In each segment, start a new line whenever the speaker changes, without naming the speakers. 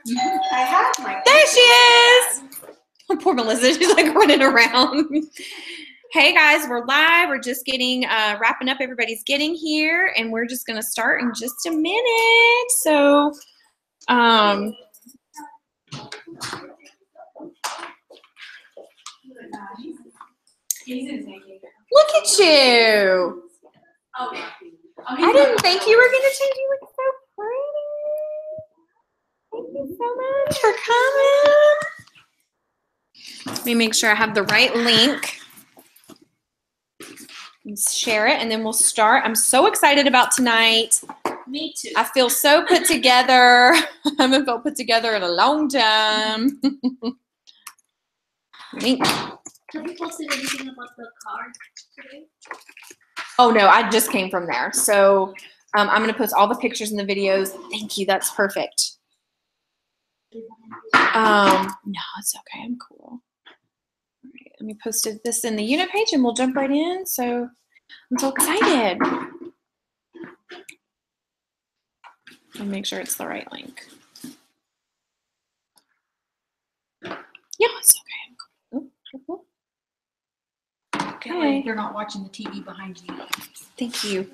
I have my.
There she is. Oh, poor Melissa. She's like running around. Hey guys, we're live. We're just getting wrapping up. Everybody's getting here, and we're just gonna start in just a minute. So, look at you. I didn't think you were gonna change. You look so pretty. Thank you so much for coming. Let me make sure I have the right link. Let's share it, and then we'll start. I'm so excited about tonight.
Me too.
I feel so put together. I haven't felt put together in a long time. Link.
Have you posted anything about the card today?
Oh no, I just came from there. So I'm going to post all the pictures and the videos. Thank you. That's perfect. No, it's okay. I'm cool. All right, let me post this in the unit page and we'll jump right in. So I'm so excited. I'll make sure it's the right link. Yeah, it's okay. I'm cool. Oh, cool. Okay.
They're not watching the TV behind you.
Thank you.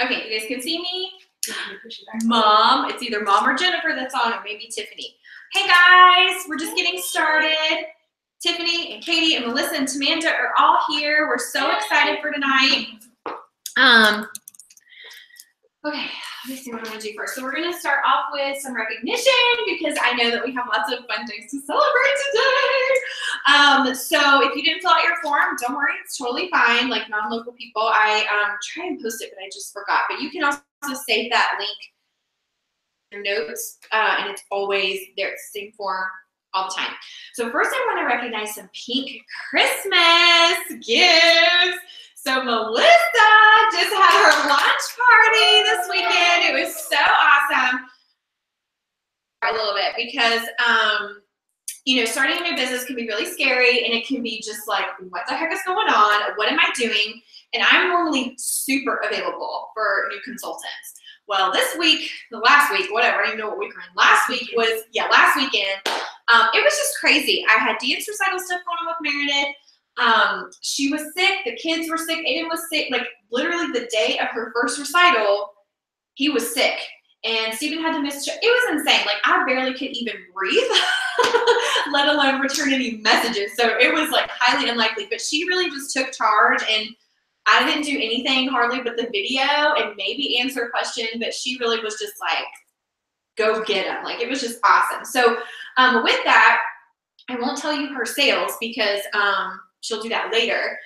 Okay, you guys can see me. Mom, it's either Mom or Jennifer that's on, or maybe Tiffany. Hey guys, we're just getting started. Tiffany and Katie and Melissa and Tamanda are all here. We're so excited for tonight. Okay, let me see what I'm gonna do first. So we're gonna start off with some recognition because I know that we have lots of fun things to celebrate today. So if you didn't fill out your form, don't worry, it's totally fine. Like non-local people, I try and post it, but I just forgot. But you can also save that link in your notes, and it's always there. It's the same form all the time. So first I want to recognize some pink Christmas gifts. So Melissa just had her launch party this weekend. It was so awesome. A little bit because, you know, starting a new business can be really scary and it can be just like, what the heck is going on? What am I doing? And I'm normally super available for new consultants. Well, this week, the last week, whatever, I don't even know what week we're in. Last weekend. It was just crazy. I had dance recital stuff going on with Meredith. She was sick, the kids were sick, Aiden was sick, like literally the day of her first recital, he was sick, and Steven had to miss, it was insane, like I barely could even breathe, let alone return any messages, so it was like highly unlikely, but she really just took charge, and I didn't do anything hardly but the video, and maybe answer a question, but she really was just like, go get them, like it was just awesome. So with that, I won't tell you her sales because she'll do that later.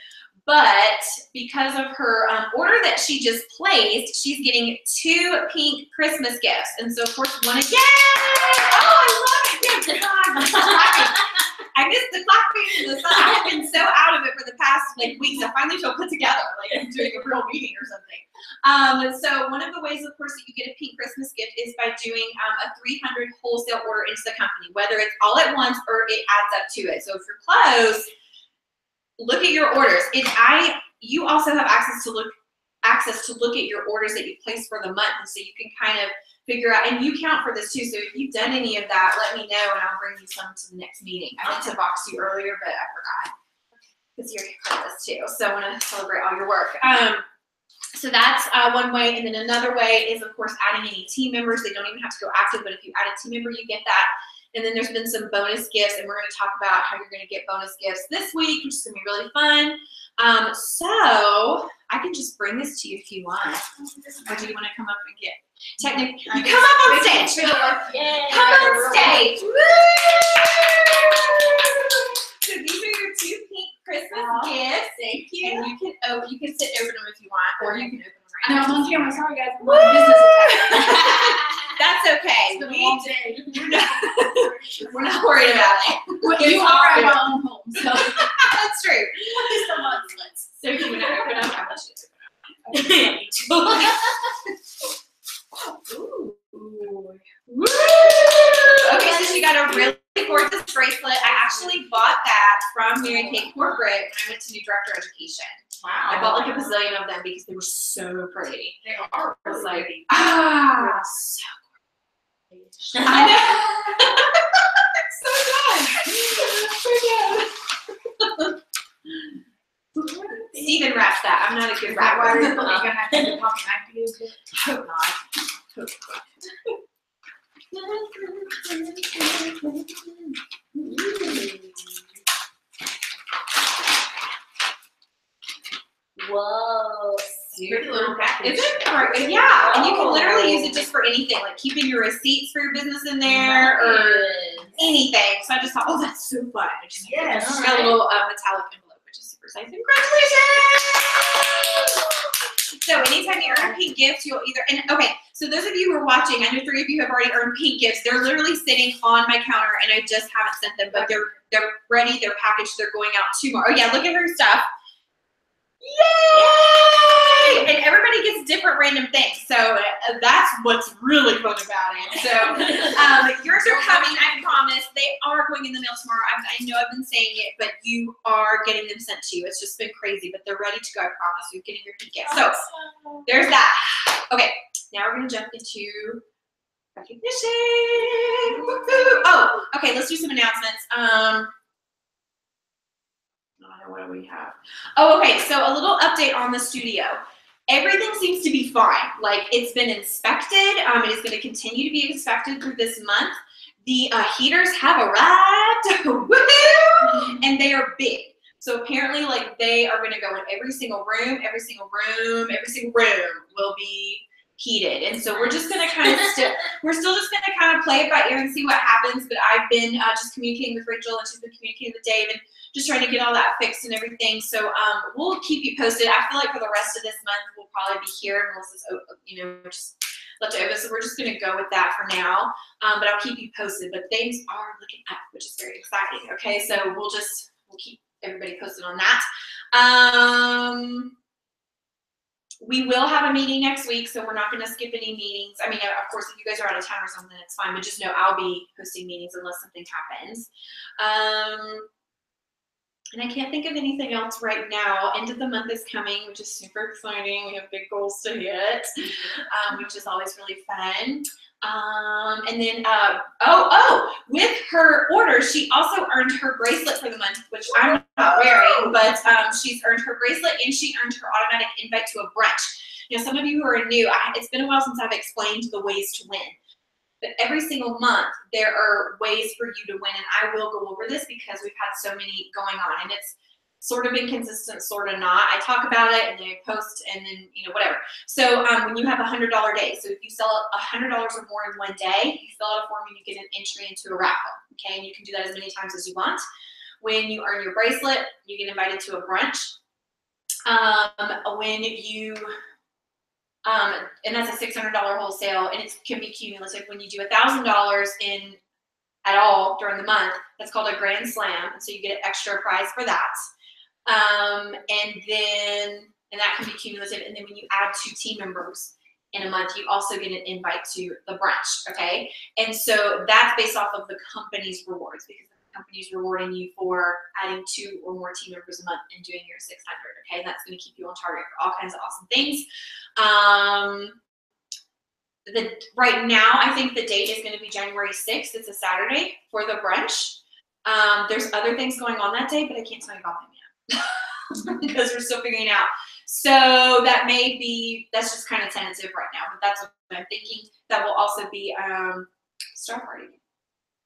But because of her order that she just placed, she's getting 2 pink Christmas gifts. And so, of course, one is, yay! Oh, I love it. Yes, the clapping. I missed the clapping. I have been so out of it for the past weeks. I finally feel put together, like I'm doing a real meeting or something. So one of the ways, of course, that you get a pink Christmas gift is by doing a 300 wholesale order into the company, whether it's all at once or it adds up to it. So if you're close, look at your orders. You also have access to look at your orders that you place for the month, and so you can kind of figure out, and you count for this too. So if you've done any of that, let me know, and I'll bring you some to the next meeting. I meant to box you earlier, but I forgot because you're part of this too. So I want to celebrate all your work. So that's one way, and then another way is, of course, adding any team members. They don't even have to go active, but if you add a team member, you get that. And then there's been some bonus gifts, and we're going to talk about how you're going to get bonus gifts this week, which is going to be really fun. So I can just bring this to you if you want. Or do you want to come up and get? Technically, you come up on stage. Come on stage. Woo! So these are your 2 pink Christmas gifts. Thank you. And you can sit over them if you want, or you can open them right now.
I'm on camera. Sorry, guys.
That's okay. We're not worried about it.
You are at our own home, so
that's true. So if you want to open up, I want you to open up. Ooh. Woo! Okay, so she got a really gorgeous bracelet. I actually bought that from Mary Kay Corporate when I went to New Director Education. Wow. I bought like a bazillion of them because they were so pretty.
They are.
I was like,
pretty.
so gorgeous. I know. So good. Steven wraps that. I'm not a good rapper.
Why are you gonna have to pump back to use it?
Hope not. Hope
Whoa.
Pretty little package. Is it? Or, yeah, and you can literally use it just for anything, like keeping your receipts for your business in there or anything. So I just thought, oh, that's so fun. I just got a little metallic envelope, which is super exciting. Congratulations! So anytime you earn pink gifts, you'll either, and okay, so those of you who are watching, I know 3 of you have already earned pink gifts. They're literally sitting on my counter and I just haven't sent them, but they're ready, they're packaged, they're going out tomorrow. Oh yeah, look at her stuff. Yay! And everybody gets different random things, so that's what's really fun about it. So yours are coming, I promise. They are going in the mail tomorrow. I know I've been saying it, but you are getting them sent to you. It's just been crazy, but they're ready to go, I promise. You're getting your pink gift. So there's that. Okay, now we're going to jump into recognition. Woo-hoo. Oh, okay, let's do some announcements. What do we have? Oh, okay, so a little update on the studio. Everything seems to be fine. Like, it's been inspected. It is going to continue to be inspected through this month. The heaters have arrived. Woohoo! And they are big. So apparently, like, they are going to go in every single room. Every single room will be heated. And so we're just going to kind of we're still just going to kind of play it by ear and see what happens. But I've been just communicating with Rachel, and she's been communicating with Dave, and just trying to get all that fixed and everything. So we'll keep you posted. I feel like for the rest of this month, we'll probably be here. Melissa's, just left over. So we're just going to go with that for now. But I'll keep you posted. But things are looking up, which is very exciting. Okay, so we'll keep everybody posted on that. We will have a meeting next week, so we're not going to skip any meetings. I mean, of course, if you guys are out of town or something, it's fine. But just know I'll be hosting meetings unless something happens. And I can't think of anything else right now. End of the month is coming, which is super exciting. We have big goals to hit, which is always really fun. And then, with her order, she also earned her bracelet for the month, which I'm not wearing, but she's earned her bracelet and she earned her automatic invite to a brunch. Now, some of you who are new, it's been a while since I've explained the ways to win. But every single month, there are ways for you to win, and I will go over this because we've had so many going on, and it's sort of inconsistent, sort of not. I talk about it, and then I post, and then, whatever. So when you have a $100 day, so if you sell $100 or more in one day, you fill out a form and you get an entry into a raffle, okay? And you can do that as many times as you want. When you earn your bracelet, you get invited to a brunch. When you... and that's a $600 wholesale, and it can be cumulative. When you do $1,000 at all during the month, that's called a grand slam, and so you get an extra prize for that. And that can be cumulative. And then when you add 2 team members in a month, you also get an invite to the brunch. Okay, and so that's based off of the company's rewards, because the company's rewarding you for adding 2 or more team members a month and doing your 600. Okay, and that's going to keep you on target for all kinds of awesome things. Right now, I think the date is going to be January 6th. It's a Saturday for the brunch. There's other things going on that day, but I can't tell you about them yet because we're still figuring it out. So that's just kind of tentative right now, but that's what I'm thinking. That will also be Star Party.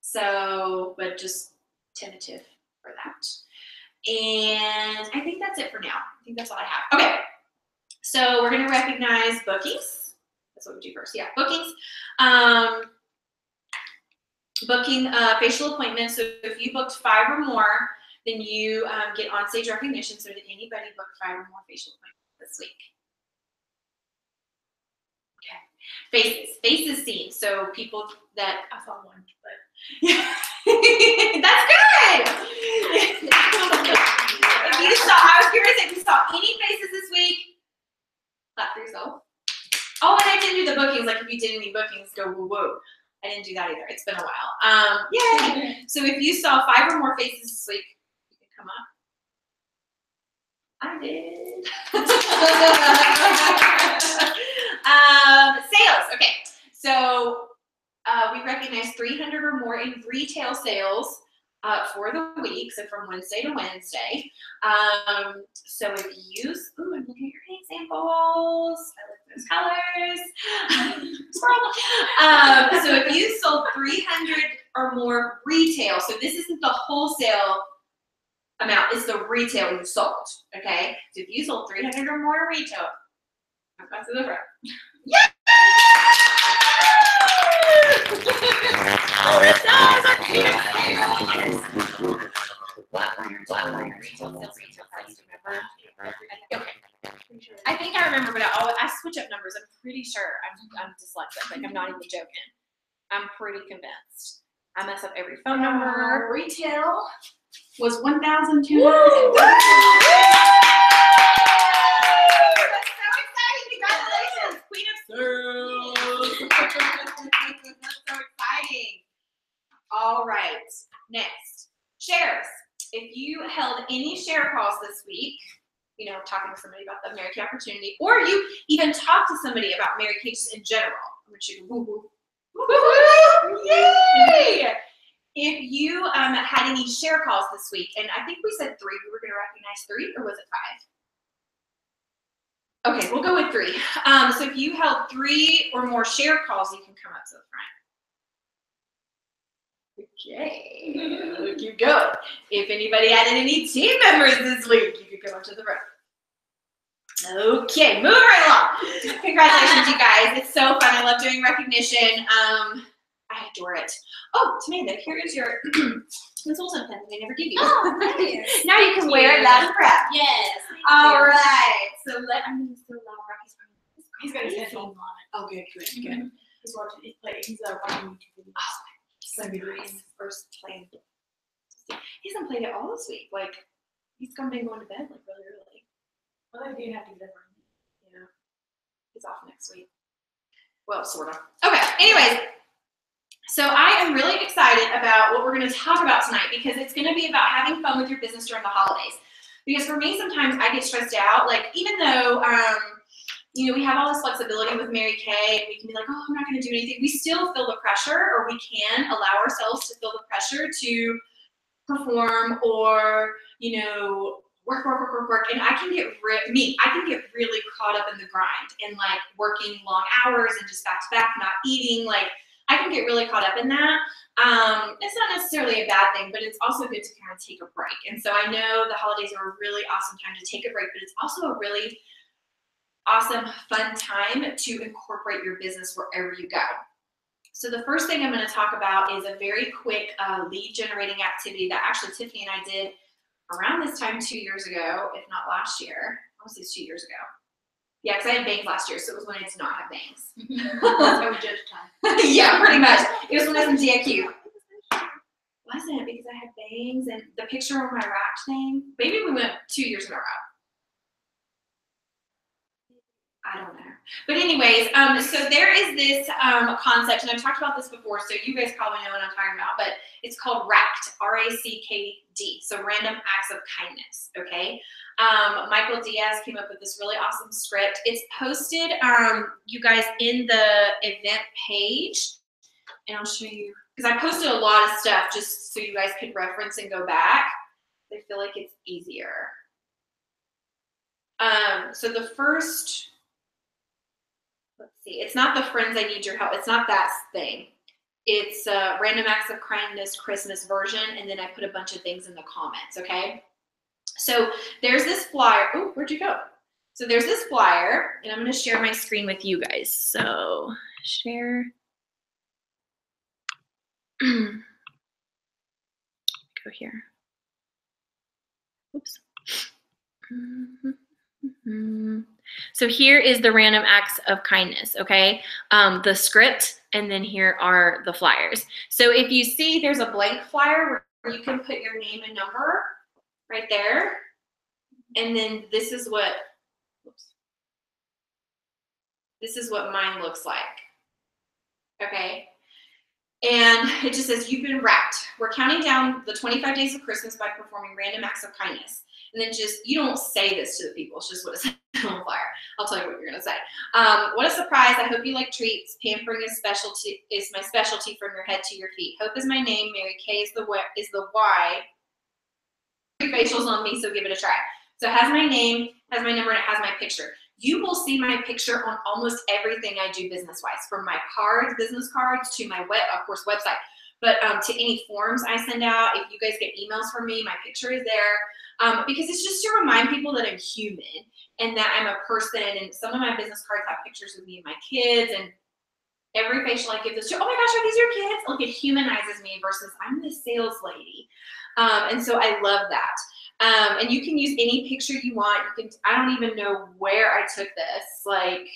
So, but just tentative for that. And I think that's it for now. I think that's all I have. Okay. So we're going to recognize bookings. That's what we do first. Yeah, bookings. Booking facial appointments. So if you booked 5 or more, then you get on-stage recognition. So did anybody book 5 or more facial appointments this week? Okay. Faces seen. So people that I saw one, but yeah. That's good. If you saw, I was curious if you saw any faces this week. Clap for yourself. Oh, and I didn't do the bookings. Like if you did any bookings, go woo woo. I didn't do that either. It's been a while. Yay! So if you saw 5 or more faces this week, you can come up. I did. Sales. Okay. So we recognize 300 or more in retail sales for the week, so from Wednesday to Wednesday. So if you use, ooh, I'm looking at your paint samples. I like those colors. So if you sold 300 or more retail, so this isn't the wholesale amount, it's the retail you sold, okay? So if you sold 300 or more retail, I'm back to the front. Yeah! I think I remember, but I switch up numbers. I'm pretty sure I'm dyslexic. Like, I'm not even joking. I'm pretty convinced. I mess up every phone number.
Retail was 1,200.
That's so exciting! Congratulations, Queen of Sales. That's so exciting. All right, next, shares. If you held any share calls this week, you know, talking to somebody about the Mary Kay opportunity, or you even talked to somebody about Mary Kay just in general, I'm gonna shoot you woo-hoo. Woo-hoo! Yay! If you had any share calls this week, and I think we said 3, we were gonna recognize 3, or was it 5? Okay, we'll go with 3. So if you held 3 or more share calls, you can come up to the front. Okay, we'll keep going. If anybody added any team members this week, you could come up to the front. Okay, moving right along. Congratulations, you guys. It's so fun. I love doing recognition. I adore it. Oh, Tamanda, here is your consultant pen they never give you.
Oh, nice.
Now you can wear it loud and proud.
Yes.
All right. So I'm going to so loud. Rocky's
He's got his headphones on.
Oh, good.
He's watching. He's watching YouTube videos.
Oh, so nice. First playing. He hasn't played it all this week. Like, he's been going to bed like really early.
Well, I do have to get up early.
Yeah. He's off next week. Well, sort of. Okay. Anyways, so I am really excited about what we're going to talk about tonight, because it's going to be about having fun with your business during the holidays. Because for me, sometimes I get stressed out. Like, even though, you know, we have all this flexibility with Mary Kay, and we can be like, oh, I'm not going to do anything. We still feel the pressure, or we can allow ourselves to feel the pressure to perform or, you know, work. And I can get really caught up in the grind and like working long hours and just back to back, not eating. Like, I can get really caught up in that. It's not necessarily a bad thing, but it's also good to kind of take a break. And so I know the holidays are a really awesome time to take a break, but it's also a really awesome, fun time to incorporate your business wherever you go. So the first thing I'm going to talk about is a very quick lead generating activity that actually Tiffany and I did around this time 2 years ago, if not last year. I want to say it's 2 years ago. Yeah, because I had bangs last year, so it was when I did not have bangs.
That's how we judge time.
Yeah, pretty much. It was when I was in DIQ. Wasn't it? Because I had bangs and the picture on my racked thing. Maybe we went 2 years in a row. I don't know. But anyways, so there is this concept, and I've talked about this before, so you guys probably know what I'm talking about, but it's called RACKD, R-A-C-K-D, so Random Acts of Kindness, okay? Michael Diaz came up with this really awesome script. It's posted, you guys, in the event page, and I'll show you, because I posted a lot of stuff just so you guys could reference and go back. I feel like it's easier. So the first... Let's see. It's not the Friends I Need Your Help. It's not that thing. It's Random Acts of Kindness Christmas version, and then I put a bunch of things in the comments, okay? So there's this flyer. Oh, where'd you go? So there's this flyer, and I'm going to share my screen with you guys. So share. Go here. Oops. So here is the Random Acts of Kindness, okay? The script, and then here are the flyers. So if you see there's a blank flyer where you can put your name and number right there. And then this is what, mine looks like, okay? And it just says, you've been wrapped. We're counting down the 25 days of Christmas by performing random acts of kindness. And then just, you don't say this to the people. It's just what it says on the flyer. I'll tell you what you're going to say. What a surprise. I hope you like treats. Pampering is my specialty from your head to your feet. Hope is my name. Mary Kay is the Y. 3 facials on me, so give it a try. So it has my name, has my number, and it has my picture. You will see my picture on almost everything I do business-wise, from my cards, business cards, to my of course, website. But to any forms I send out, if you guys get emails from me, my picture is there. Because it's just to remind people that I'm human and that I'm a person. And some of my business cards have pictures of me and my kids. And every facial I give this to, oh my gosh, are these your kids? Like, it humanizes me versus I'm the sales lady. And so I love that. And you can use any picture you want. You can, I don't even know where I took this. Like,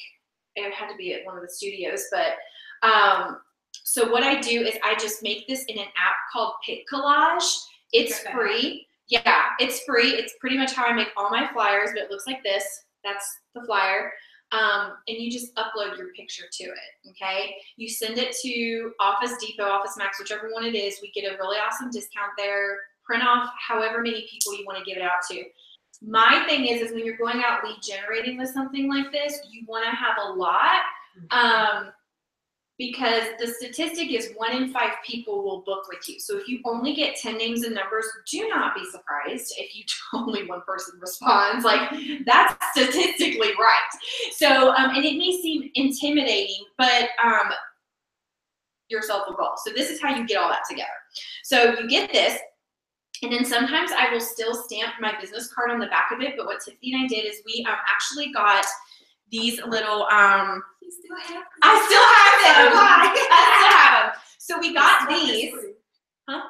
it had to be at one of the studios, but so what I do is I just make this in an app called PicCollage. It's free. Yeah, it's free. It's pretty much how I make all my flyers, but it looks like this. That's the flyer. And you just upload your picture to it, okay? You send it to Office Depot, Office Max, whichever one it is. We get a really awesome discount there. Print off however many people you want to give it out to. My thing is when you're going out lead generating with something like this, you want to have a lot. Because the statistic is 1 in 5 people will book with you. So if you only get 10 names and numbers, do not be surprised if only 1 person responds. Like, that's statistically right. So, and it may seem intimidating, but yourself will go. So this is how you get all that together. So you get this, and then sometimes I will still stamp my business card on the back of it. But what Tiffany and I did is we actually got these little, I still have them. I still have them. So we got these. Huh?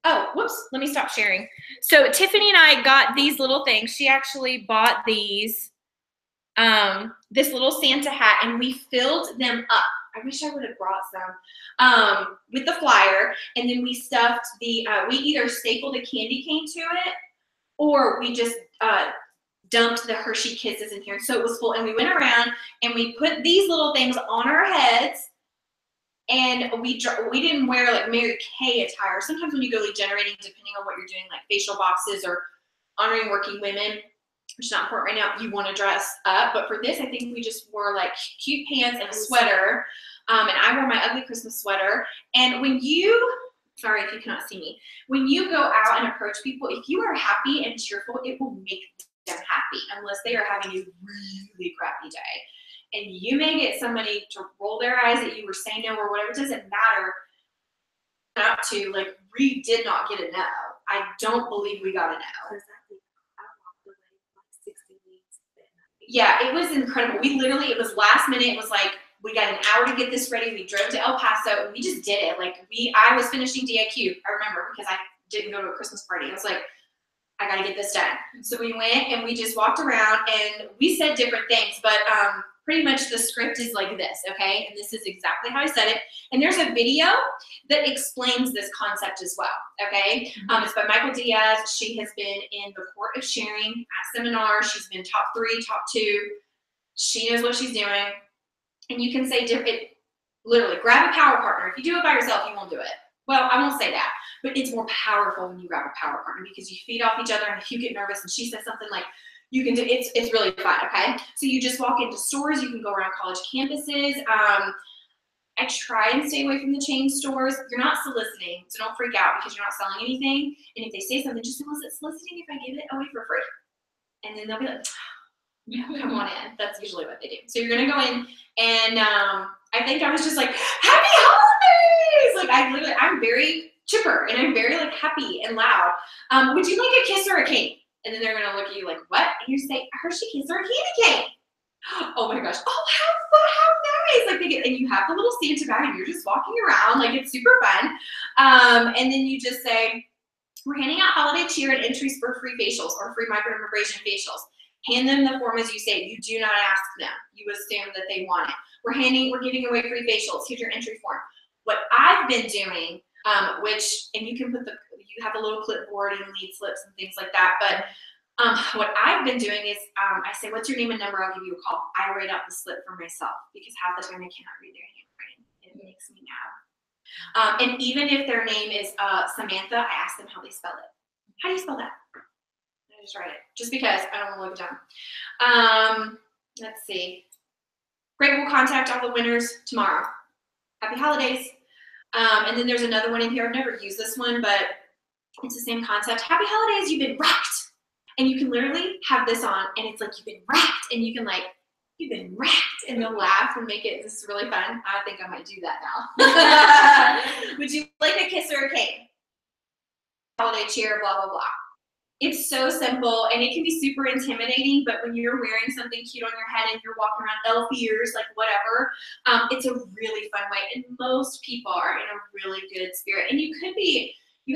Oh, whoops. Let me stop sharing. So Tiffany and I got these little things. She actually bought these, this little Santa hat, and we filled them up. I wish I would have brought some, with the flyer. And then we stuffed the, we either stapled a candy cane to it, or we just, dumped the Hershey Kisses in here. So it was full, and we went around and we put these little things on our heads, and we didn't wear like Mary Kay attire. Sometimes when you go lead generating, depending on what you're doing, like facial boxes or honoring working women, which is not important right now, you want to dress up. But for this, I think we just wore like cute pants and a sweater. And I wore my ugly Christmas sweater. And when you, sorry if you cannot see me, when you go out and approach people, if you are happy and cheerful, it will make them happy, unless they are having a really crappy day. And you may get somebody to roll their eyes at you or say no or whatever. It doesn't matter. Up to, like, we did not get a no. I don't believe we got a no. Yeah, it was incredible. We literally, it was last minute. It was like, we got an hour to get this ready. We drove to El Paso and we just did it. Like, I was finishing DIQ, I remember, because I didn't go to a Christmas party. I was like, I gotta get this done. So we went and we just walked around and we said different things, but pretty much the script is like this, okay? And this is exactly how I said it. And there's a video that explains this concept as well, okay? It's by Michael Diaz. She has been in the Court of Sharing at seminars. She's been top 3, top 2. She knows what she's doing. And you can say different, literally, grab a power partner. If you do it by yourself, you won't do it. Well, I won't say that, but it's more powerful when you grab a power partner because you feed off each other, and if you get nervous and she says something, like, you can do, it's really fun, okay? So you just walk into stores, you can go around college campuses. I try and stay away from the chain stores. You're not soliciting, so don't freak out because you're not selling anything. And if they say something, just say, well, is it soliciting if I give it away for free? And then they'll be like, yeah, come on in. That's usually what they do. So you're gonna go in, and I think I was just like, happy holidays! Like, I'm very chipper, and I'm very like happy and loud. Would you like a kiss or a cane? And then they're gonna look at you like, what? And you say, a Hershey Kiss or a candy cane. Oh my gosh, oh, how nice. Like, and you have the little Santa bag, and you're just walking around, like, it's super fun. And then you just say, we're handing out holiday cheer and entries for free facials or free microdermabrasion facials. Hand them the form as you say. You do not ask them. You assume that they want it. We're giving away free facials. Here's your entry form. What I've been doing, and you can you have a little clipboard and lead slips and things like that, but what I've been doing is I say, what's your name and number? I'll give you a call. I write out the slip for myself because half the time I cannot read their handwriting. It makes me mad. And even if their name is Samantha, I ask them how they spell it. How do you spell that? just write it. Just because I don't want to look dumb. Let's see. Great, we'll contact all the winners tomorrow. Happy holidays. And then there's another one in here. I've never used this one, but it's the same concept. Happy holidays, you've been racked. And you can literally have this on, and it's like, you've been racked. And you can like, you've been racked. And they'll laugh and make it, this is really fun. I think I might do that now. Would you like a kiss or a cake? Holiday cheer, blah, blah, blah. It's so simple, and it can be super intimidating, but when you're wearing something cute on your head and you're walking around elf ears, like whatever, it's a really fun way, and most people are in a really good spirit. And you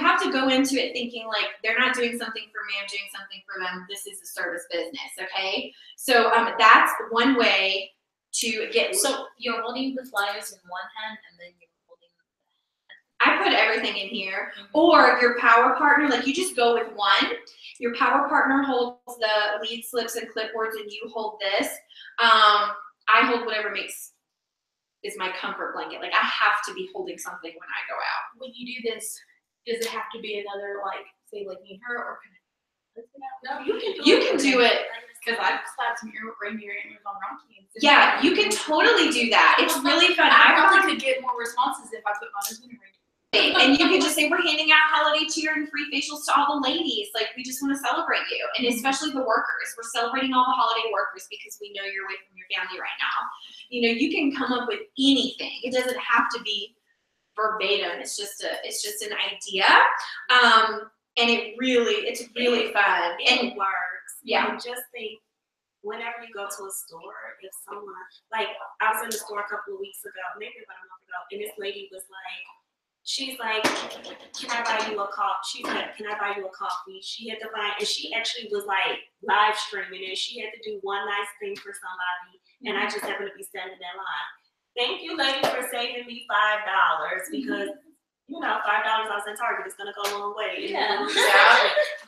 have to go into it thinking like, they're not doing something for me, I'm doing something for them. This is a service business, okay? So that's one way to get.
So you're holding the flyers in one hand, and then you're holding.
I put everything in here. Or your power partner, like you just go with one. Your power partner holds the lead slips and clipboards, and you hold this. I hold whatever is my comfort blanket. Like I have to be holding something when I go out.
When you do this, does it have to be another, like, say, like me and her, or can I? No, you can do it. Because I've slapped some reindeer ears on Rocky.
Yeah, you can totally do that. It's really fun.
I probably could get more responses if I put my husband in reindeer.
And you can just say, we're handing out holiday cheer and free facials to all the ladies. Like, we just want to celebrate you. And especially the workers. We're celebrating all the holiday workers because we know you're away from your family right now. You know, you can come up with anything. It doesn't have to be verbatim. It's just an idea. And it's really fun. And
It works.
Yeah.
And just think, whenever you go to a store, if someone, like, I was in the store a couple of weeks ago, maybe about a month ago, and this lady was like, she's like, can I buy you a coffee? She's like, can I buy you a coffee? She had to find, and she actually was like live streaming, and she had to do one nice thing for somebody, and I just happened to be standing in line. Thank you, lady, for saving me $5 because, you know, $5 I was in Target, it's gonna go a long way.
Yeah.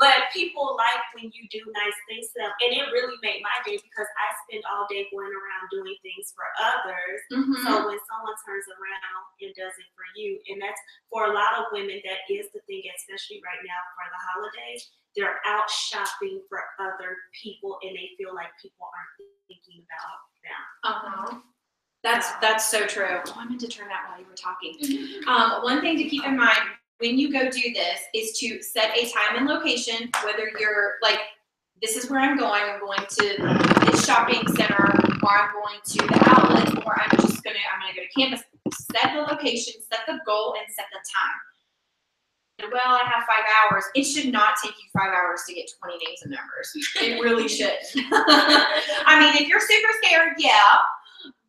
But people like when you do nice things to them, and it really made my day because I spend all day going around doing things for others. So when someone turns around and does it for you, and that's for a lot of women, that is the thing, especially right now for the holidays, they're out shopping for other people and they feel like people aren't thinking about them.
That's so true. Oh, I meant to turn that while you were talking. One thing to keep in mind when you go do this is to set a time and location, whether you're like, this is where I'm going to this shopping center, or I'm going to the outlet, or I'm gonna go to campus. Set the location, set the goal, and set the time. Well, I have 5 hours. It should not take you 5 hours to get 20 names and numbers. It really should. I mean, if you're super scared, yeah.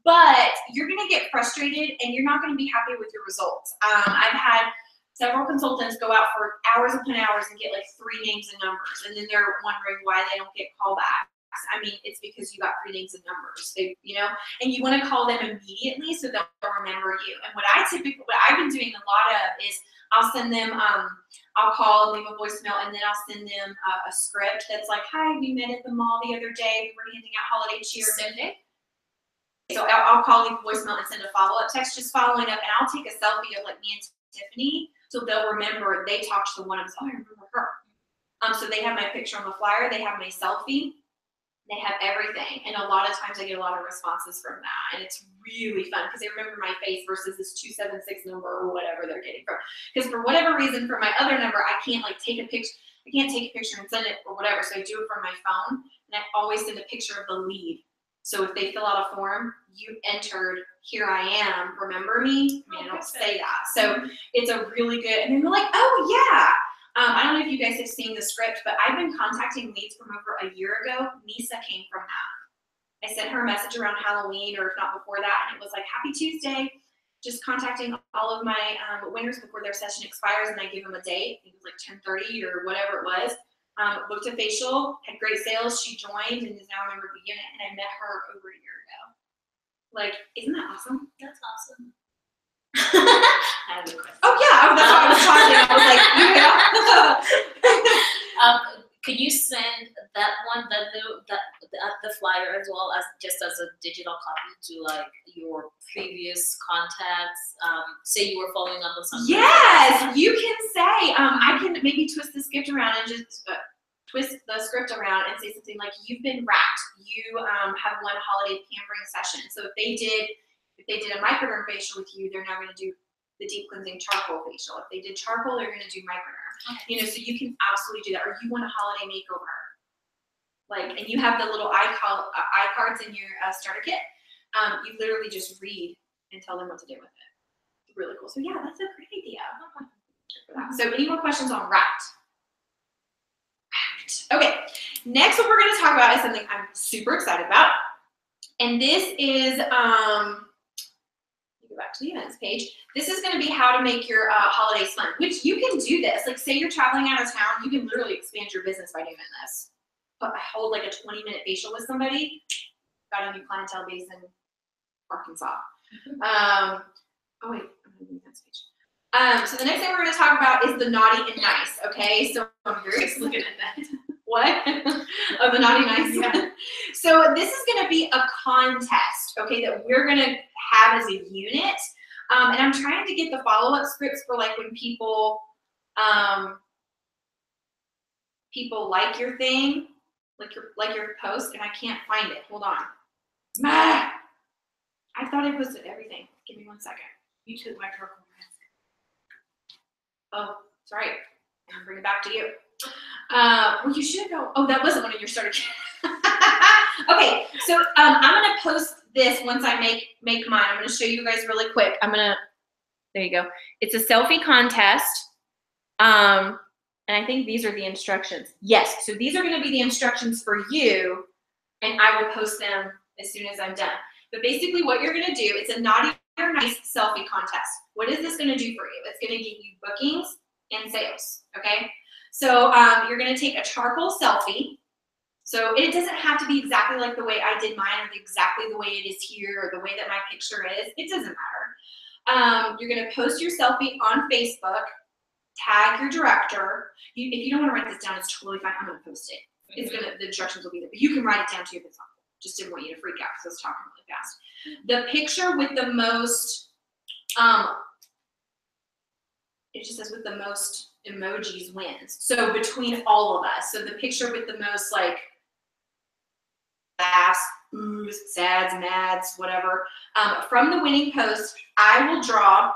But you're going to get frustrated and you're not going to be happy with your results. I've had several consultants go out for hours upon hours and get like 3 names and numbers. And then they're wondering why they don't get callbacks. I mean, it's because you got 3 names and numbers, you know, and you want to call them immediately so they'll remember you. And what I've been doing a lot of is I'll send them, I'll call and leave a voicemail, and then I'll send them a script that's like, hi, we met at the mall the other day. We were handing out holiday cheer. So I'll call, leave a voicemail, and send a follow-up text just following up, and I'll take a selfie of like me and Tiffany, so they'll remember they talked to the one of us. Oh, I remember her. So they have my picture on the flyer, they have my selfie, they have everything, and a lot of times I get a lot of responses from that, and it's really fun because they remember my face versus this 276 number or whatever they're getting from. Because for whatever reason, for my other number, I can't like take a picture. I can't take a picture and send it or whatever, so I do it from my phone, and I always send a picture of the lead. So if they fill out a form, you entered, here I am, remember me? I mean, I don't say that. So it's a really good, and then they're like, oh yeah. I don't know if you guys have seen the script, but I've been contacting leads from over a year ago. Nisa came from that. I sent her a message around Halloween, or if not before that, and it was like, happy Tuesday. Just contacting all of my winners before their session expires, and I give them a date. I think it was like 10:30 or whatever it was. Booked a facial, had great sales. She joined and is now a member of the unit, and I met her over a year ago. Like, isn't that awesome?
That's awesome.
I have a question.
Oh yeah, that's why I was talking. I was like, yeah.
Could you send that one, the flyer as well as just as a digital copy to like your previous contacts? Say you were following up on something.
Yes, you can say. I can maybe twist the script around and just twist the script around and say something like, you've been wrapped. You have one holiday pampering session. So if they did a microderm facial with you, they're now going to do the deep cleansing charcoal facial. If they did charcoal, they're going to do microderm.
Okay.
You know, so you can absolutely do that. Or you want a holiday makeover, like, and you have the little eye cards in your starter kit. You literally just read and tell them what to do with it. It's really cool. So yeah, that's a great idea. So any more questions on wrapped? Okay, next what we're going to talk about is something I'm super excited about. And this is, go back to the events page. This is going to be how to make your holidays fun, which you can do this. Like, say you're traveling out of town, you can literally expand your business by doing this. But hold like a 20-minute facial with somebody, got a new clientele base in Arkansas. Oh wait, I'm going to do the events page. So the next thing we're going to talk about is the naughty and nice, okay? So I'm curious looking at that. What? Oh, the naughty nice? Yeah. So this is going to be a contest, okay, that we're going to have as a unit. And I'm trying to get the follow-up scripts for like when people like your thing, like your post, and I can't find it. Hold on. I thought I posted everything. Give me 1 second.
You took my charcoal mask.
Oh, sorry. I'm bring it back to you. Well, you should go. Oh, that wasn't one of your starter kits. Okay, so I'm gonna post this once I make mine. I'm gonna show you guys really quick. There you go. It's a selfie contest. And I think these are the instructions. Yes, so these are gonna be the instructions for you, and I will post them as soon as I'm done. But basically what you're gonna do, it's a naughty or nice selfie contest. What is this gonna do for you? It's gonna get you bookings and sales, okay? So you're gonna take a charcoal selfie. So it doesn't have to be exactly like the way I did mine or exactly the way it is here or the way that my picture is. It doesn't matter. You're gonna post your selfie on Facebook, tag your director. If you don't wanna write this down, it's totally fine. I'm gonna post it. The instructions will be there, but you can write it down too if it's helpful. Just didn't want you to freak out because I was talking really fast. The picture with the most, it just says with the most emojis wins. So between all of us, so the picture with the most like laughs, oohs, sads, mads, whatever, from the winning post, I will draw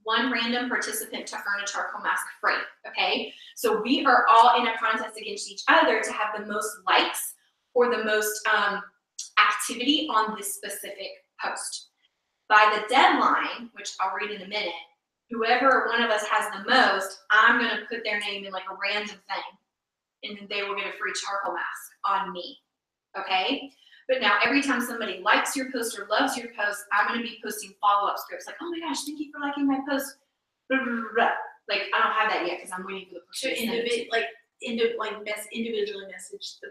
one random participant to earn a charcoal mask free, okay? So we are all in a contest against each other to have the most likes or the most activity on this specific post. By the deadline, which I'll read in a minute, whoever one of us has the most, I'm gonna put their name in like a random thing, and then they will get a free charcoal mask on me, okay? But now every time somebody likes your post or loves your post, I'm gonna be posting follow-up scripts like, oh my gosh, thank you for liking my post. Blah, blah, blah, blah. Like, I don't have that yet because I'm waiting for the person to send it to.
Individually message the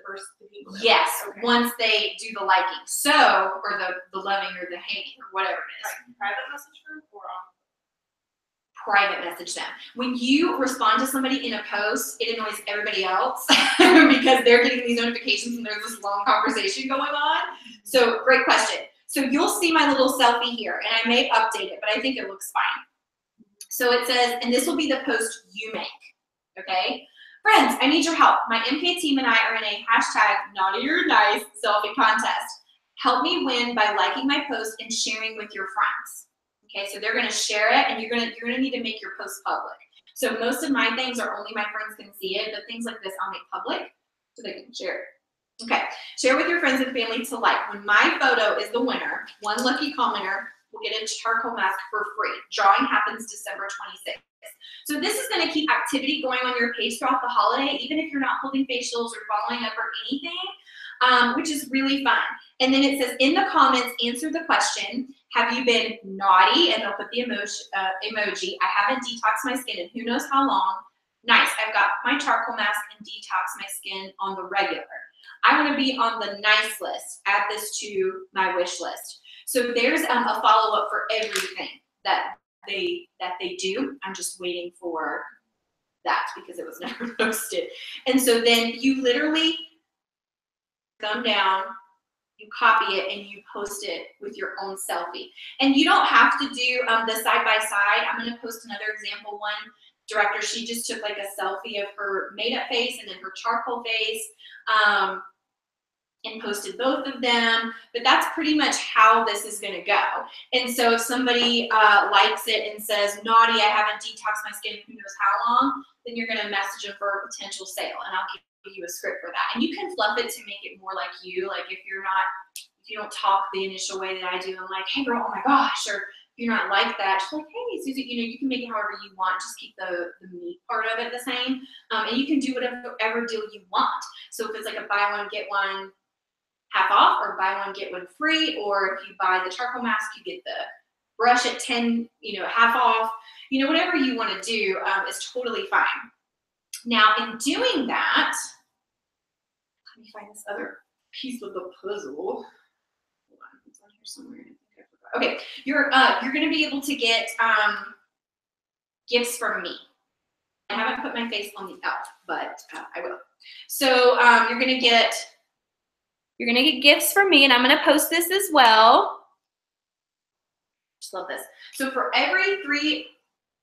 people.
Yes,
okay.
Once they do the liking. So, or the loving or the hating or whatever it is.
Like private message group or
private message them. When you respond to somebody in a post, it annoys everybody else because they're getting these notifications and there's this long conversation going on. So great question. So you'll see my little selfie here, and I may update it, but I think it looks fine. So it says, and this will be the post you make, okay? Friends, I need your help. My MK team and I are in a #NaughtyOrNice selfie contest. Help me win by liking my post and sharing with your friends. Okay, so they're gonna share it, and you're gonna need to make your post public. So most of my things are only my friends can see it, but things like this I'll make public so they can share it. Okay, share with your friends and family to like. When my photo is the winner, one lucky commenter will get a charcoal mask for free. Drawing happens December 26th. So this is gonna keep activity going on your page throughout the holiday, even if you're not holding facials or following up or anything, which is really fun. And then it says, in the comments, answer the question, have you been naughty? And they'll put the emoji. I haven't detoxed my skin in who knows how long. Nice, I've got my charcoal mask and detox my skin on the regular. I wanna be on the nice list. Add this to my wish list. So there's a follow-up for everything that they do. I'm just waiting for that because it was never posted. And so then you literally thumb down, you copy it, and you post it with your own selfie. And you don't have to do the side-by-side. I'm gonna post another example one director, she just took like a selfie of her made-up face and then her charcoal face, and posted both of them. But that's pretty much how this is going to go. And so if somebody likes it and says, naughty, I haven't detoxed my skin who knows how long, then you're going to message them for a potential sale, and I'll give you a script for that. And you can fluff it to make it more like you. Like if you don't talk the initial way that I do, I'm like, hey girl, oh my gosh, or if you're not like that, just like, hey Susie, you know, you can make it however you want, just keep the meat part of it the same. And you can do whatever deal you want. So if it's like a buy one, get one half off, or buy one, get one free, or if you buy the charcoal mask, you get the brush at 10, you know, half off, you know, whatever you want to do is totally fine. Now, in doing that, let me find this other piece of the puzzle. Hold on, it's on here somewhere. I think I forgot. Okay, you're going to be able to get gifts from me. I haven't put my face on the elf, but I will. So you're going to get gifts from me, and I'm going to post this as well. Just love this. So for every 3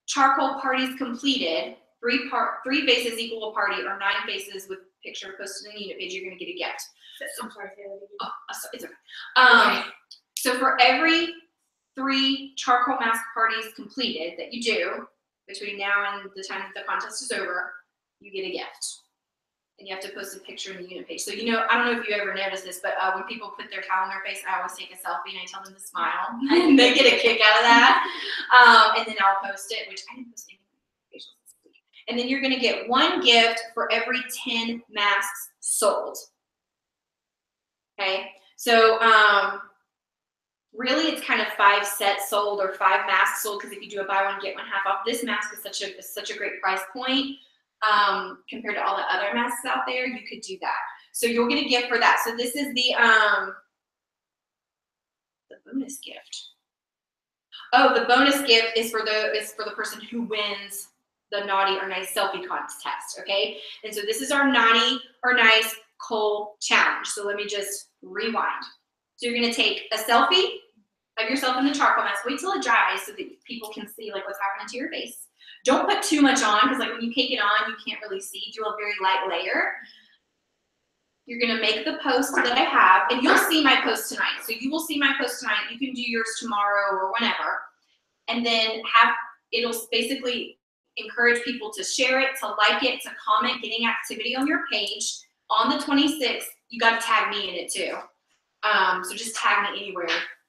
charcoal parties completed, 3 faces equal a party, or 9 faces with picture posted in the unit page, you're going to get a gift.
I'm sorry, say that again.
Oh, it's okay. So for every 3 charcoal mask parties completed that you do between now and the time that the contest is over, you get a gift. And you have to post a picture in the unit page. So, you know, I don't know if you ever noticed this, but when people put their towel on their face, I always take a selfie and I tell them to smile. And they get a kick out of that. And then I'll post it, which I didn't post anything facials this week. And then you're going to get 1 gift for every 10 masks sold. Okay? So, really, it's kind of 5 sets sold or 5 masks sold, because if you do a buy one, get one half off, this mask is such a great price point. Compared to all the other masks out there, you could do that. So you'll get a gift for that. So this is the bonus gift. Oh, the bonus gift is for the person who wins the naughty or nice selfie contest. Okay, and so this is our naughty or nice coal challenge. So let me just rewind. So you're gonna take a selfie of yourself in the charcoal mask. Wait till it dries so that people can see like what's happening to your face. Don't put too much on, because like when you cake it on, you can't really see. Do a very light layer. You're gonna make the post that I have, and you'll see my post tonight. So you will see my post tonight. You can do yours tomorrow or whenever. And then it'll basically encourage people to share it, to like it, to comment, getting activity on your page. On the 26th, you gotta tag me in it too. So just tag me anywhere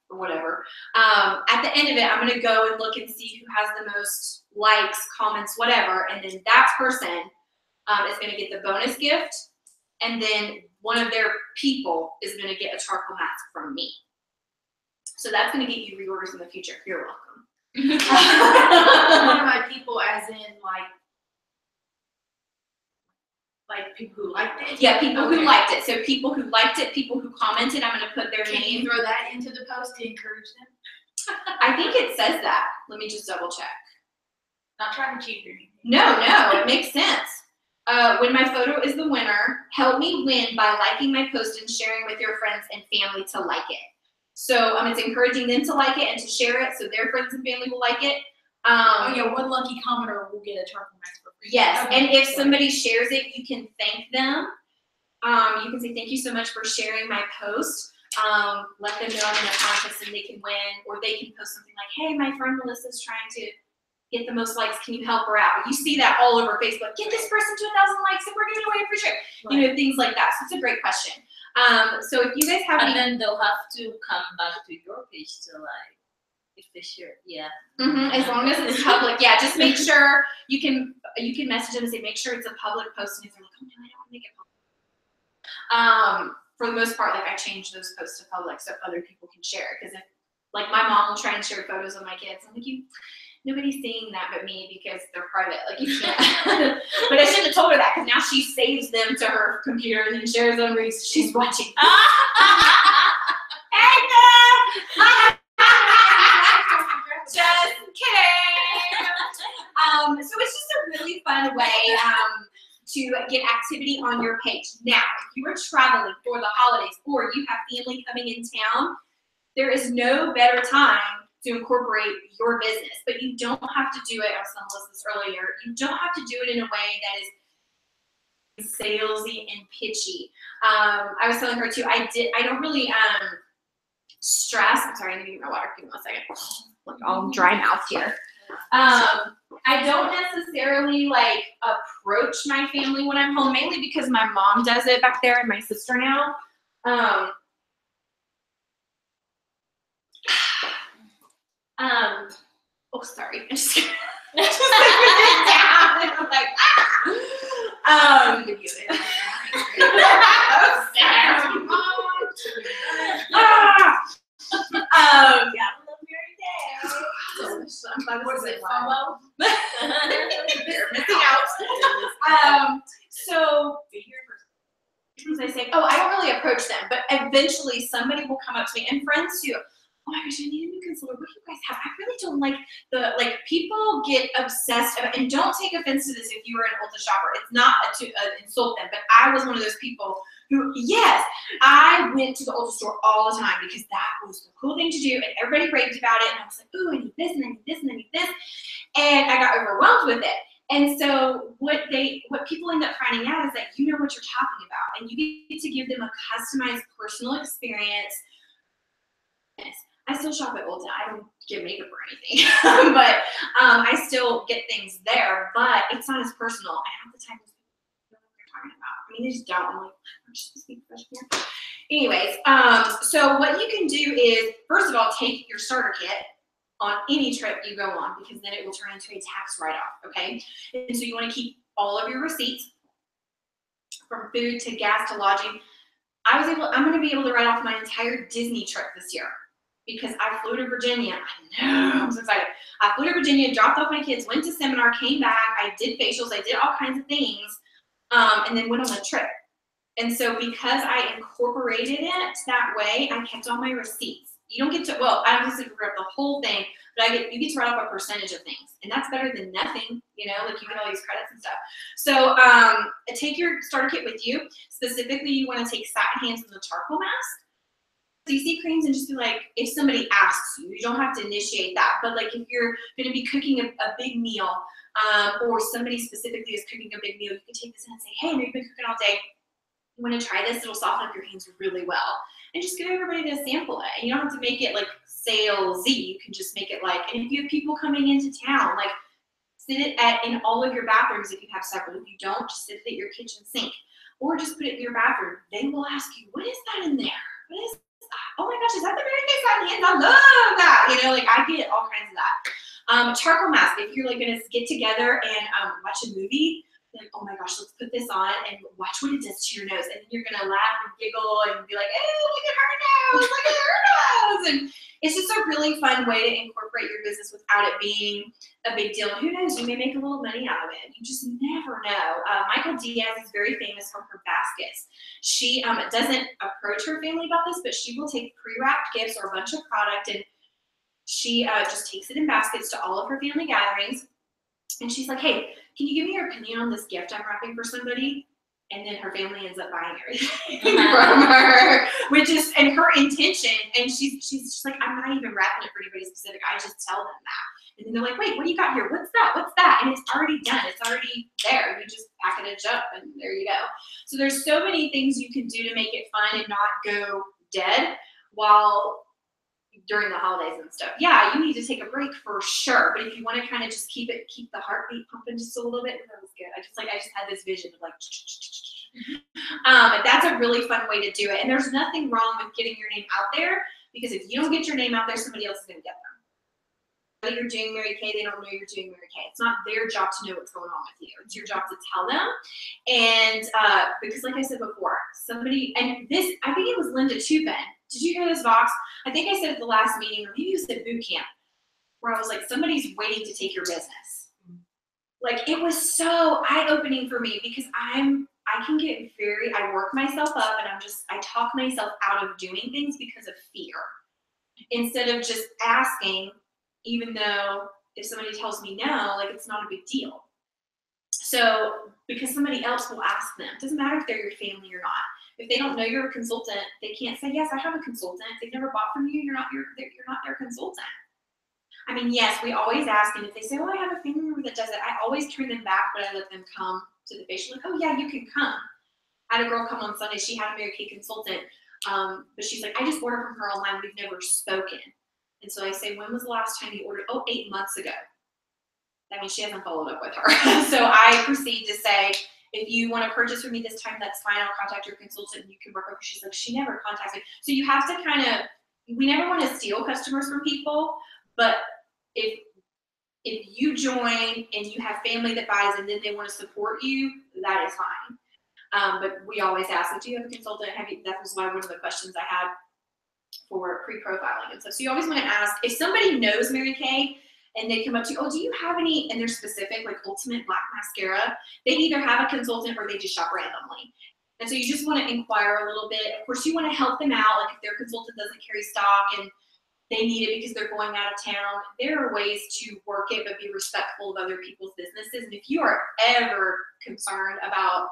or whatever. At the end of it, I'm gonna go and look and see who has the most likes, comments, whatever, and then that person is gonna get the bonus gift, and then one of their people is gonna get a charcoal mask from me. So that's gonna get you reorders in the future. You're welcome.
One of my people, as in like people who liked it?
Yeah, people who liked it. So people who liked it, people who commented, I'm gonna put their
Can
name.
you throw that into the post to encourage them?
I think it says that. Let me just double check.
Not trying to cheat or anything.
No, it makes sense. When my photo is the winner, help me win by liking my post and sharing with your friends and family to like it. So it's encouraging them to like it and to share it so their friends and family will like it.
Oh yeah, one lucky commenter will get a charcoal mask for free.
Yes,
Okay.
and if somebody shares it, you can thank them. You can say, thank you so much for sharing my post. Let them know I'm in a contest and they can win, or they can post something like, hey, my friend Melissa's trying to get the most likes, can you help her out? You see that all over Facebook. Get this person to 1,000 likes and we're giving away a free shirt.
Right.
You know, things like that. So it's a great question. So if you guys have
And
any,
then they'll have to come back to your page to like, if they share, yeah.
as long as it's public, yeah, just make sure you can message them and say, make sure it's a public post. And if they're like, oh no, I don't want to make it public. For the most part, like I change those posts to public so other people can share it. Because if, like, my mom will try and share photos of my kids, I'm like, nobody's seeing that but me because they're private. Like, you can't. But I shouldn't have told her that, because now she saves them to her computer and then shares them when she's watching. Just kidding. So it's just a really fun way to get activity on your page. Now, if you are traveling for the holidays or you have family coming in town, there is no better time to incorporate your business, but you don't have to do it, I was telling Melissa this earlier, you don't have to do it in a way that is salesy and pitchy. I was telling her too, I don't really stress, I'm sorry, I need to get my water, give me 1 second. Like all dry mouth here. I don't necessarily like approach my family when I'm home, mainly because my mom does it back there and my sister now. Oh, sorry. I just put it down. And I'm like, yeah.
What is it, FOMO?
They're missing out. So, as I say, I don't really approach them, but eventually somebody will come up to me, and friends too. Oh my gosh, I need a new concealer. What do you guys have? I really don't like people get obsessed about, and don't take offense to this if you were an Ulta shopper. It's not to insult them, but I was one of those people who, yes, I went to the Ulta store all the time because that was the cool thing to do, and everybody raved about it, and I was like, ooh, I need this, and I need this, and I need this, and I got overwhelmed with it. And so what people end up finding out is that you know what you're talking about, and you get to give them a customized personal experience. I still shop at Ulta. I don't get makeup or anything, but I still get things there, but it's not as personal. I have the time to know what they're talking about. I mean, they just don't. I'm like, I'm just supposed to be professional here. Anyways, so what you can do is, first of all, take your starter kit on any trip you go on, because then it will turn into a tax write-off, okay? And so you want to keep all of your receipts from food to gas to lodging. I'm going to be able to write off my entire Disney trip this year, because I flew to Virginia. I know, I'm so excited. I flew to Virginia, dropped off my kids, went to seminar, came back, I did facials, I did all kinds of things, and then went on a trip. And so because I incorporated it that way, I kept all my receipts. You don't get to, well, I don't necessarily grab the whole thing, but you get to write off a percentage of things. And that's better than nothing, you know, like you get all these credits and stuff. So take your starter kit with you. Specifically, you want to take satin hands and the charcoal mask. CC creams, and just be like, if somebody asks you, you don't have to initiate that, but like if you're going to be cooking a big meal, or somebody specifically is cooking a big meal, you can take this in and say, hey, maybe you've been cooking all day. You want to try this? It'll soften up your hands really well. And just get everybody to sample it. And you don't have to make it like salesy. You can just make it like, and if you have people coming into town, like sit it in all of your bathrooms if you have several. If you don't, just sit it at your kitchen sink, or just put it in your bathroom. They will ask you, what is that in there? What is that? Oh my gosh, is that the Mary Kay satin hands? I love that. You know, like I get all kinds of that. Charcoal mask. If you're like gonna get together and watch a movie, like, oh my gosh, let's put this on and watch what it does to your nose. And then you're gonna laugh and giggle and be like, hey, look at her nose, look at her nose. And it's just a really fun way to incorporate your business without it being a big deal. And who knows, you may make a little money out of it. You just never know. Michael Diaz is very famous for her baskets. She doesn't approach her family about this, but she will take pre-wrapped gifts or a bunch of product, and she just takes it in baskets to all of her family gatherings. And she's like, hey, can you give me your opinion on this gift I'm wrapping for somebody? And then her family ends up buying everything from her, which is, and her intention, and she's just like, I'm not even wrapping it for anybody specific. I just tell them that. And then they're like, wait, what do you got here? What's that? What's that? And it's already done. It's already there. You just package it up and there you go. So there's so many things you can do to make it fun and not go dead while during the holidays and stuff. Yeah, you need to take a break for sure. But if you want to kind of just keep the heartbeat pumping just a little bit, that was good. I just had this vision of like, that's a really fun way to do it. And there's nothing wrong with getting your name out there, because if you don't get your name out there, somebody else is going to get them. Whether you're doing Mary Kay, they don't know you're doing Mary Kay. It's not their job to know what's going on with you. It's your job to tell them. And because like I said before, somebody, and this, I think it was Linda too, Ben. Did you hear this, Vox? I think I said at the last meeting, or maybe you said boot camp, where I was like, somebody's waiting to take your business. Like, it was so eye-opening for me, because I can get I work myself up, and I talk myself out of doing things because of fear. Instead of just asking, even though if somebody tells me no, like, it's not a big deal. So, because somebody else will ask them. It doesn't matter if they're your family or not. If they don't know you're a consultant, they can't say, yes, I have a consultant. If they've never bought from you, you're not their consultant. I mean, yes, we always ask, and if they say, "Oh, I have a family member that does it," I always turn them back, but I let them come to the facial. Like, "Oh yeah, you can come." I had a girl come on Sunday. She had a Mary Kay consultant, but she's like, "I just ordered from her online. We've never spoken." And so I say, "When was the last time you ordered?" "Oh, 8 months ago." That means she hasn't followed up with her. So I proceed to say, "If you want to purchase from me this time, that's fine. I'll contact your consultant and you can work with her." She's like, "She never contacts me." So you have to kind of, we never want to steal customers from people, but if you join and you have family that buys and then they want to support you, that is fine. But we always ask, like, "Do you have a consultant? Have you?" That was one of the questions I had for pre-profiling and stuff. So you always want to ask, if somebody knows Mary Kay and they come up to you, "Oh, do you have any," and they're specific, like Ultimate Black Mascara, they either have a consultant or they just shop randomly. And so you just want to inquire a little bit. Of course, you want to help them out. Like if their consultant doesn't carry stock and they need it because they're going out of town, there are ways to work it, but be respectful of other people's businesses. And if you are ever concerned about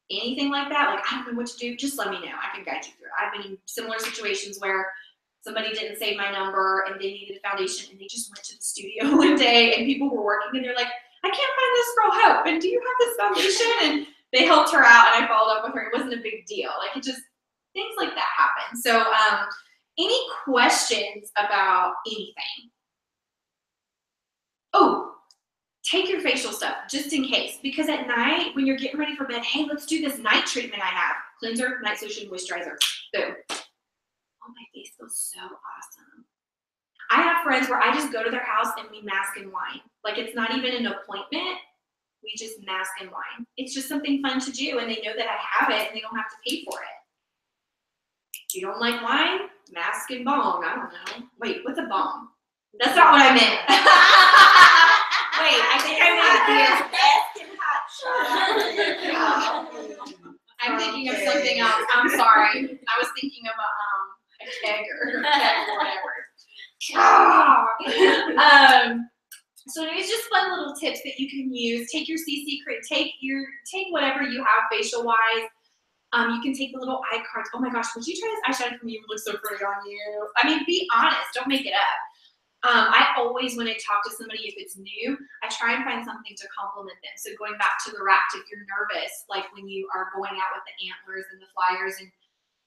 anything like that, like, "I don't know what to do," just let me know. I can guide you through it. I've been in similar situations where somebody didn't save my number and they needed a foundation and they just went to the studio one day and people were working and they're like, "I can't find this girl, help. And do you have this foundation?" And they helped her out and I followed up with her. It wasn't a big deal. Like it just, things like that happen. So any questions about anything? Oh, take your facial stuff just in case, because at night when you're getting ready for bed, "Hey, let's do this night treatment I have. Cleanser, night solution, moisturizer, boom." Oh, my face feels so awesome. I have friends where I just go to their house and we mask and wine. Like it's not even an appointment. We just mask and wine. It's just something fun to do and they know that I have it and they don't have to pay for it. If you don't like wine, mask and bong. I don't know. Wait, what's a bong? That's not what I meant. Wait, I think I meant beer. I'm thinking of something else. I'm sorry. I was thinking of a keg or whatever. So it's just fun little tips that you can use. Take your CC cream, take whatever you have facial wise. You can take the little eye cards. "Oh my gosh, would you try this eyeshadow for me? It would look so pretty on you." I mean, be honest. Don't make it up. I always, when I talk to somebody, if it's new, I try and find something to compliment them. So going back to the raft, if you're nervous, like when you are going out with the antlers and the flyers and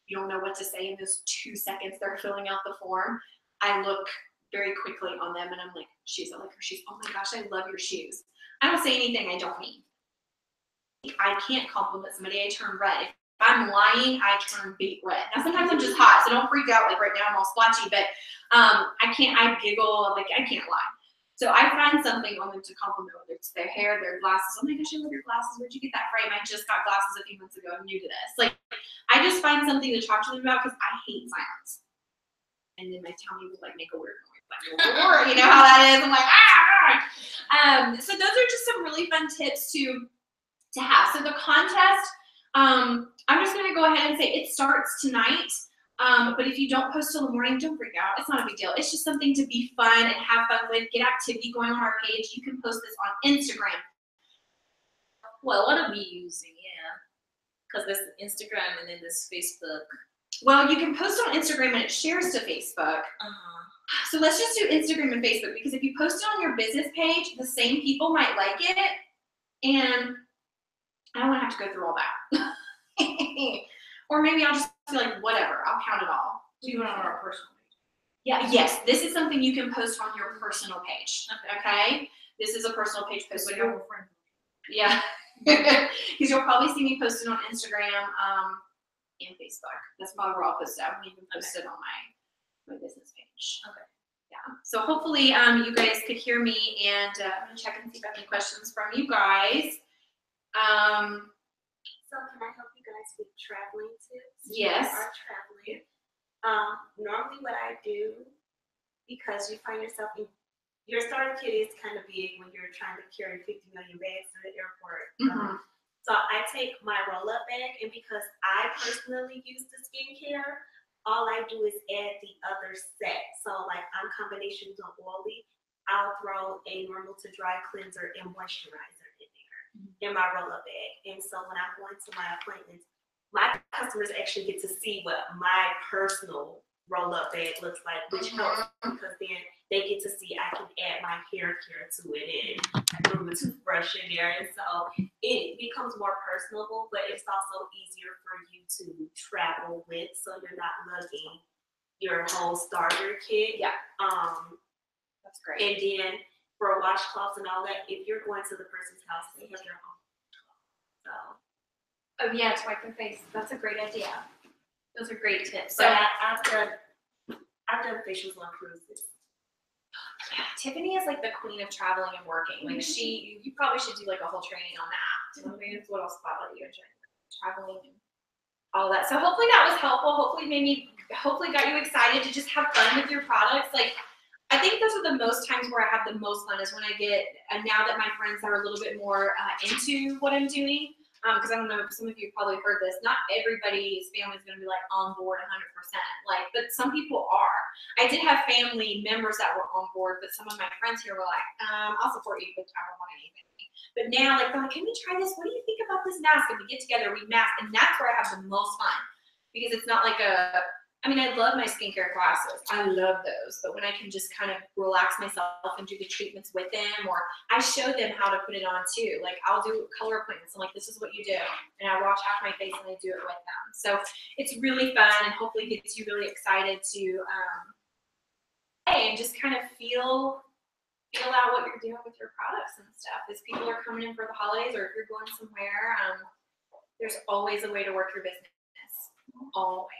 you don't know what to say in those 2 seconds they're filling out the form, I look very quickly on them and I'm like, "Shoes, I like her shoes. Oh my gosh, I love your shoes." I don't say anything I don't mean. I can't compliment somebody, I turn red. If I'm lying, I turn beet red. Now sometimes I'm just hot, so don't freak out. Like right now I'm all splotchy, but I giggle, like I can't lie. So I find something on them to compliment, whether it's their hair, their glasses. "Oh my gosh, I love your glasses. Where'd you get that frame? I just got glasses a few months ago. I'm new to this." Like I just find something to talk to them about because I hate silence. And then my tummy would like make a weird noise, like, you know how that is. I'm like, ah. So those are just some really fun tips to have. So the contest, I'm just gonna go ahead and say it starts tonight. But if you don't post till the morning, don't freak out. It's not a big deal. It's just something to be fun and have fun with, get activity going on our page. You can post this on Instagram.
Well, what are we using? Yeah, because there's Instagram and then there's Facebook.
Well, you can post on Instagram and it shares to Facebook. So let's just do Instagram and Facebook, because if you post it on your business page, the same people might like it, and I don't want to have to go through all that. Or maybe I'll just be like, whatever, I'll count it all.
Do you want it on our personal page?
Yeah, yes, this is something you can post on your personal page. Okay? This is a personal page post.
So your friend.
Yeah. Because you'll probably see me posted on Instagram and Facebook. That's probably where I'll post it. I won't even post it on my business page.
Okay.
Yeah. So hopefully you guys could hear me, and I'm gonna check and see if I have any questions from you guys.
So can I help you guys with traveling tips?
Yes.
You are traveling. Normally what I do, because you find yourself in, your starter kit is kind of big when you're trying to carry 50 million bags to the airport. So I take my roll-up bag, and because I personally use the skincare, all I do is add the other set. So like I'm combinations on oily, I'll throw a normal to dry cleanser and moisturizer in there in my roll-up bag. And so when I'm going to my appointments, my customers actually get to see what my personal roll-up bag looks like, which helps, because then they get to see I can add my hair care to it and I throw a toothbrush in there. And so it becomes more personable, but it's also easier for you to travel with, so you're not lugging your whole starter kit.
Yeah. That's great.
And then for washcloths and all that, if you're going to the person's house, they have their own. So.
Oh yeah, to wipe their face. That's a great idea. Those are great tips.
So
So
I've done facials on cruises.
yeah, Tiffany is like the queen of traveling and working. Like you probably should do like a whole training on that. So maybe that's what I'll spotlight you enjoy traveling and all that. So hopefully that was helpful. Hopefully got you excited to just have fun with your products. Like I think those are the most times where I have the most fun is when I get, and now that my friends are a little bit more into what I'm doing, because I don't know, some of you probably heard this, not everybody's family is going to be like on board 100%, like, but some people are. I did have family members that were on board, but some of my friends here were like, I'll support you, but I don't want anything. But now, like, they're like, can we try this? What do you think about this mask? And we get together, we mask, and that's where I have the most fun, because it's not like I mean, I love my skincare classes. I love those. But when I can just kind of relax myself and do the treatments with them, or I show them how to put it on too. Like I'll do color appointments. I'm like, this is what you do. And I wash half my face and I do it with them. So it's really fun and hopefully gets you really excited to play and just kind of feel out what you're doing with your products and stuff. As people are coming in for the holidays or if you're going somewhere, there's always a way to work your business. Always.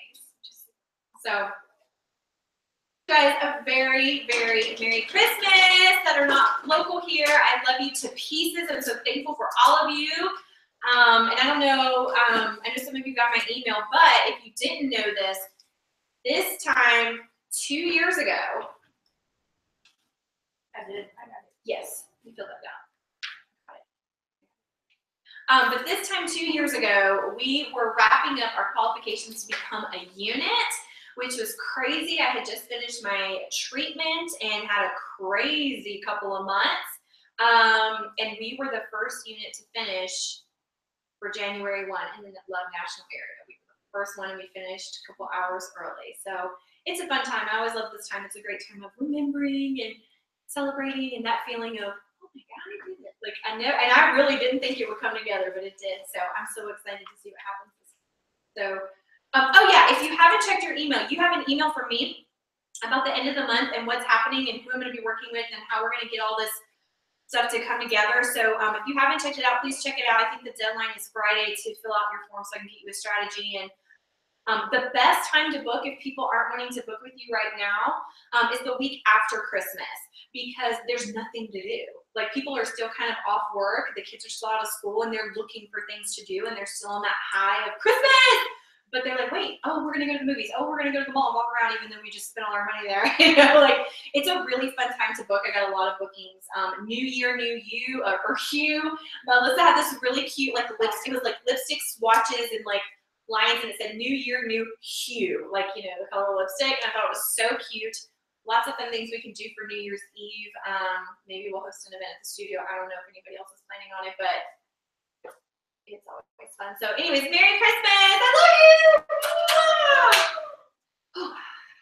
So, guys, a very, very Merry Christmas that are not local here. I love you to pieces. I'm so thankful for all of you. And I don't know, I know some of you got my email, but if you didn't know this time 2 years ago, I got it. Yes, you filled that down. But this time 2 years ago, we were wrapping up our qualifications to become a unit, which was crazy. I had just finished my treatment and had a crazy couple of months. And we were the first unit to finish for January 1 in the Love National area. We were the first one and we finished a couple hours early. So it's a fun time. I always love this time. It's a great time of remembering and celebrating and that feeling of, oh my God, I did it. Like I know, and I really didn't think it would come together, but it did. So I'm so excited to see what happens. So oh yeah, if you haven't checked your email, you have an email from me about the end of the month and what's happening and who I'm going to be working with and how we're going to get all this stuff to come together. So if you haven't checked it out, please check it out. I think the deadline is Friday to fill out your form so I can get you a strategy. And the best time to book if people aren't wanting to book with you right now is the week after Christmas because there's nothing to do. Like people are still kind of off work, the kids are still out of school and they're looking for things to do and they're still on that high of Christmas. But they're like, wait, oh, we're going to go to the movies. Oh, we're going to go to the mall and walk around even though we just spent all our money there. You know, like it's a really fun time to book. I got a lot of bookings. New Year, New You, or Hue. Melissa had this really cute, like lipstick. It was like lipstick swatches and like lines and it said New Year, New Hue. Like, you know, the color lipstick. And I thought it was so cute. Lots of fun things we can do for New Year's Eve. Maybe we'll host an event at the studio. I don't know if anybody else is planning on it, but it's always fun. So anyways, Merry Christmas. I love you.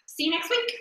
See you next week.